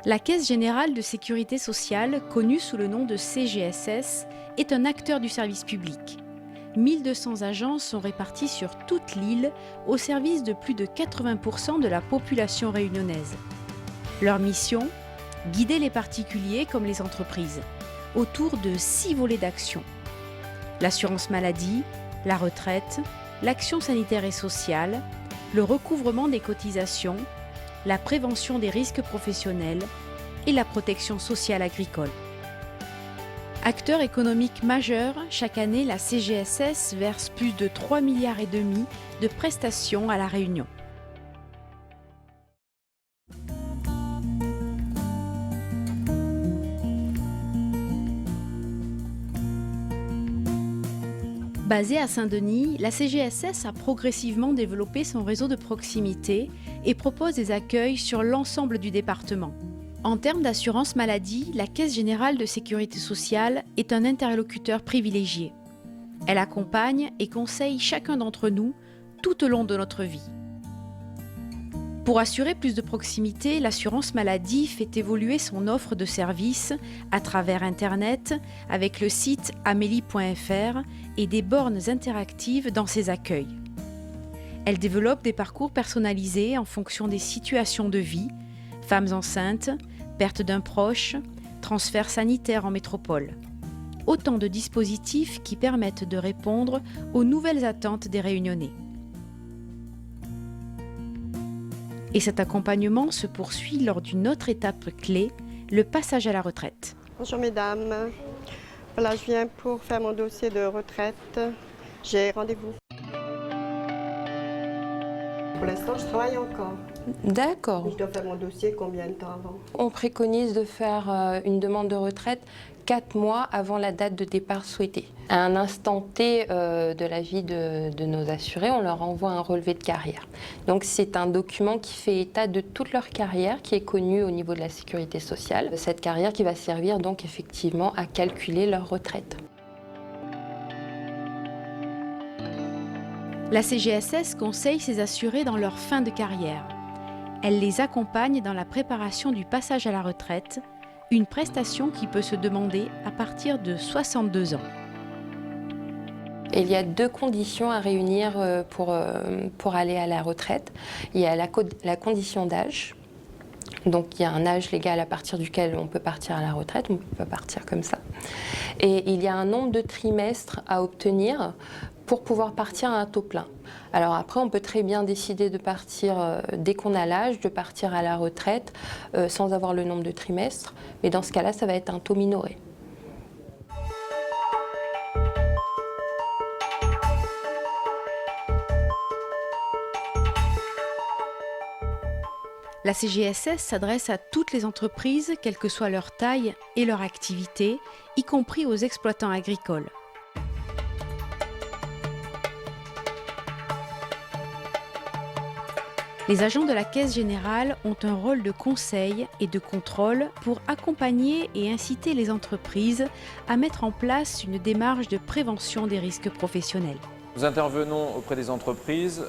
La Caisse générale de sécurité sociale, connue sous le nom de CGSS, est un acteur du service public. 1200 agents sont répartis sur toute l'île au service de plus de 80% de la population réunionnaise. Leur mission ? Guider les particuliers comme les entreprises, autour de 6 volets d'action. L'assurance maladie, la retraite, l'action sanitaire et sociale, le recouvrement des cotisations, la prévention des risques professionnels et la protection sociale agricole. Acteur économique majeur, chaque année, la CGSS verse plus de 3,5 milliards de prestations à La Réunion. Basée à Saint-Denis, la CGSS a progressivement développé son réseau de proximité et propose des accueils sur l'ensemble du département. En termes d'assurance maladie, la Caisse générale de sécurité sociale est un interlocuteur privilégié. Elle accompagne et conseille chacun d'entre nous tout au long de notre vie. Pour assurer plus de proximité, l'assurance maladie fait évoluer son offre de services à travers Internet avec le site amélie.fr et des bornes interactives dans ses accueils. Elle développe des parcours personnalisés en fonction des situations de vie, femmes enceintes, perte d'un proche, transfert sanitaire en métropole. Autant de dispositifs qui permettent de répondre aux nouvelles attentes des Réunionnais. Et cet accompagnement se poursuit lors d'une autre étape clé, le passage à la retraite. Bonjour mesdames, voilà, je viens pour faire mon dossier de retraite. J'ai rendez-vous. Pour l'instant, je travaille encore. D'accord. Je dois faire mon dossier combien de temps avant? On préconise de faire une demande de retraite 4 mois avant la date de départ souhaitée. À un instant T de la vie de nos assurés, on leur envoie un relevé de carrière. Donc c'est un document qui fait état de toute leur carrière, qui est connu au niveau de la sécurité sociale. Cette carrière qui va servir donc effectivement à calculer leur retraite. La CGSS conseille ses assurés dans leur fin de carrière. Elle les accompagne dans la préparation du passage à la retraite, une prestation qui peut se demander à partir de 62 ans. Et il y a 2 conditions à réunir pour aller à la retraite. Il y a la condition d'âge. Donc il y a un âge légal à partir duquel on peut partir à la retraite, on peut partir comme ça. Et il y a un nombre de trimestres à obtenir pour pouvoir partir à un taux plein. Alors après, on peut très bien décider de partir dès qu'on a l'âge, de partir à la retraite sans avoir le nombre de trimestres. Mais dans ce cas-là, ça va être un taux minoré. La CGSS s'adresse à toutes les entreprises, quelle que soit leur taille et leur activité, y compris aux exploitants agricoles. Les agents de la Caisse générale ont un rôle de conseil et de contrôle pour accompagner et inciter les entreprises à mettre en place une démarche de prévention des risques professionnels. Nous intervenons auprès des entreprises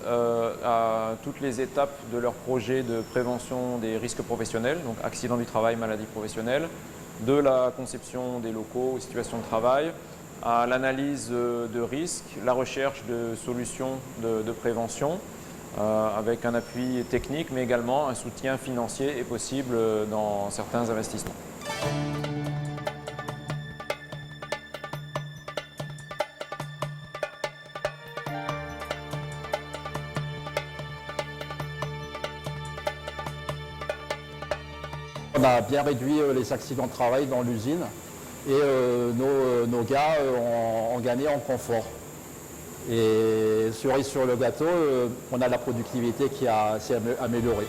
à toutes les étapes de leur projet de prévention des risques professionnels, donc accidents du travail, maladies professionnelles, de la conception des locaux, situations de travail, à l'analyse de risques, la recherche de solutions de prévention, avec un appui technique, mais également un soutien financier est possible dans certains investissements. On a bien réduit les accidents de travail dans l'usine et nos gars ont gagné en confort. Et cerise sur le gâteau, on a la productivité qui s'est améliorée.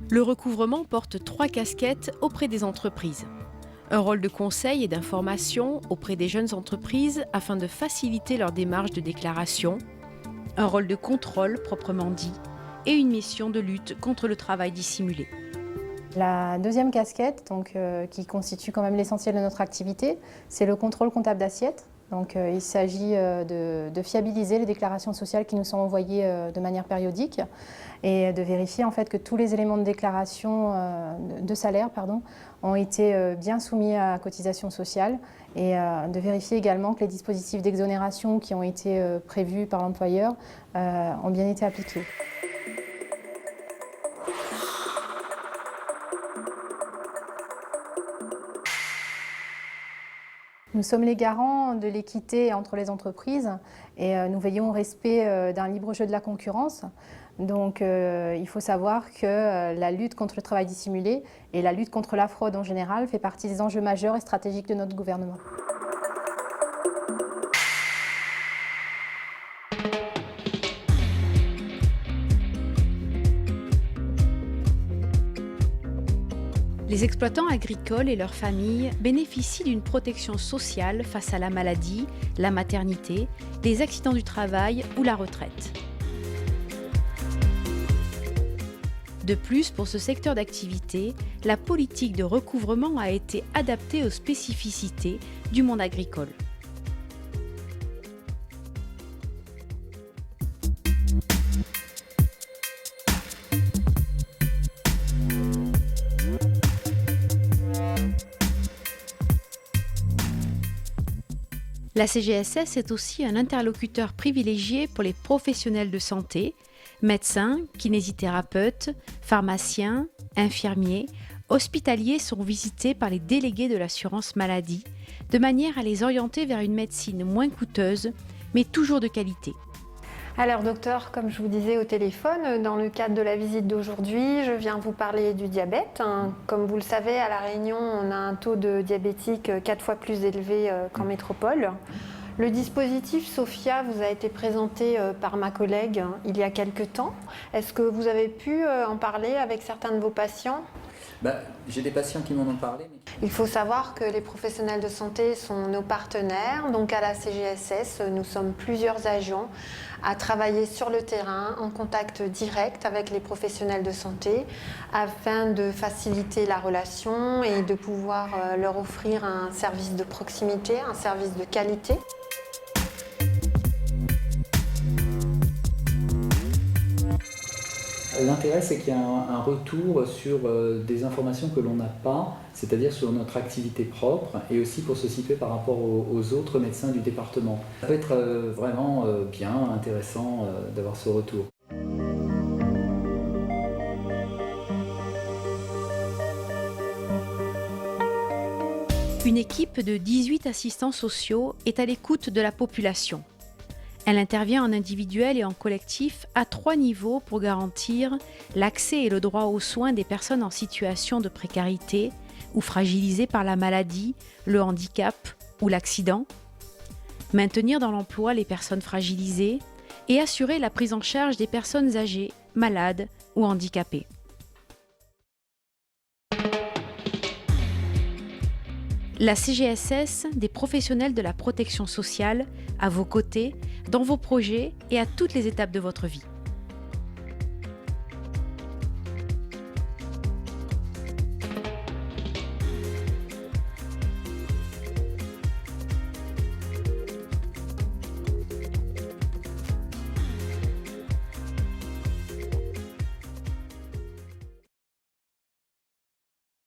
Le recouvrement porte 3 casquettes auprès des entreprises. Un rôle de conseil et d'information auprès des jeunes entreprises afin de faciliter leur démarche de déclaration, un rôle de contrôle proprement dit, et une mission de lutte contre le travail dissimulé. La deuxième casquette, qui constitue quand même l'essentiel de notre activité, c'est le contrôle comptable d'assiette. Il s'agit de fiabiliser les déclarations sociales qui nous sont envoyées de manière périodique et de vérifier en fait que tous les éléments de déclaration de salaire ont été bien soumis à cotisation sociale et de vérifier également que les dispositifs d'exonération qui ont été prévus par l'employeur ont bien été appliqués. Nous sommes les garants de l'équité entre les entreprises et nous veillons au respect d'un libre jeu de la concurrence. Il faut savoir que la lutte contre le travail dissimulé et la lutte contre la fraude en général fait partie des enjeux majeurs et stratégiques de notre gouvernement. Les exploitants agricoles et leurs familles bénéficient d'une protection sociale face à la maladie, la maternité, les accidents du travail ou la retraite. De plus, pour ce secteur d'activité, la politique de recouvrement a été adaptée aux spécificités du monde agricole. La CGSS est aussi un interlocuteur privilégié pour les professionnels de santé, médecins, kinésithérapeutes, pharmaciens, infirmiers, hospitaliers sont visités par les délégués de l'assurance maladie, de manière à les orienter vers une médecine moins coûteuse, mais toujours de qualité. Alors docteur, comme je vous disais au téléphone, dans le cadre de la visite d'aujourd'hui, je viens vous parler du diabète. Comme vous le savez, à La Réunion, on a un taux de diabétiques 4 fois plus élevé qu'en métropole. Le dispositif SOFIA vous a été présenté par ma collègue il y a quelques temps. Est-ce que vous avez pu en parler avec certains de vos patients ? J'ai des patients qui m'en ont parlé. Il faut savoir que les professionnels de santé sont nos partenaires. Donc à la CGSS, nous sommes plusieurs agents à travailler sur le terrain, en contact direct avec les professionnels de santé, afin de faciliter la relation et de pouvoir leur offrir un service de proximité, un service de qualité. L'intérêt, c'est qu'il y a un retour sur des informations que l'on n'a pas, c'est-à-dire sur notre activité propre et aussi pour se situer par rapport aux autres médecins du département. Ça peut être vraiment bien, intéressant d'avoir ce retour. Une équipe de 18 assistants sociaux est à l'écoute de la population. Elle intervient en individuel et en collectif à 3 niveaux pour garantir l'accès et le droit aux soins des personnes en situation de précarité ou fragilisées par la maladie, le handicap ou l'accident, maintenir dans l'emploi les personnes fragilisées et assurer la prise en charge des personnes âgées, malades ou handicapées. La CGSS, des professionnels de la protection sociale, à vos côtés, dans vos projets et à toutes les étapes de votre vie.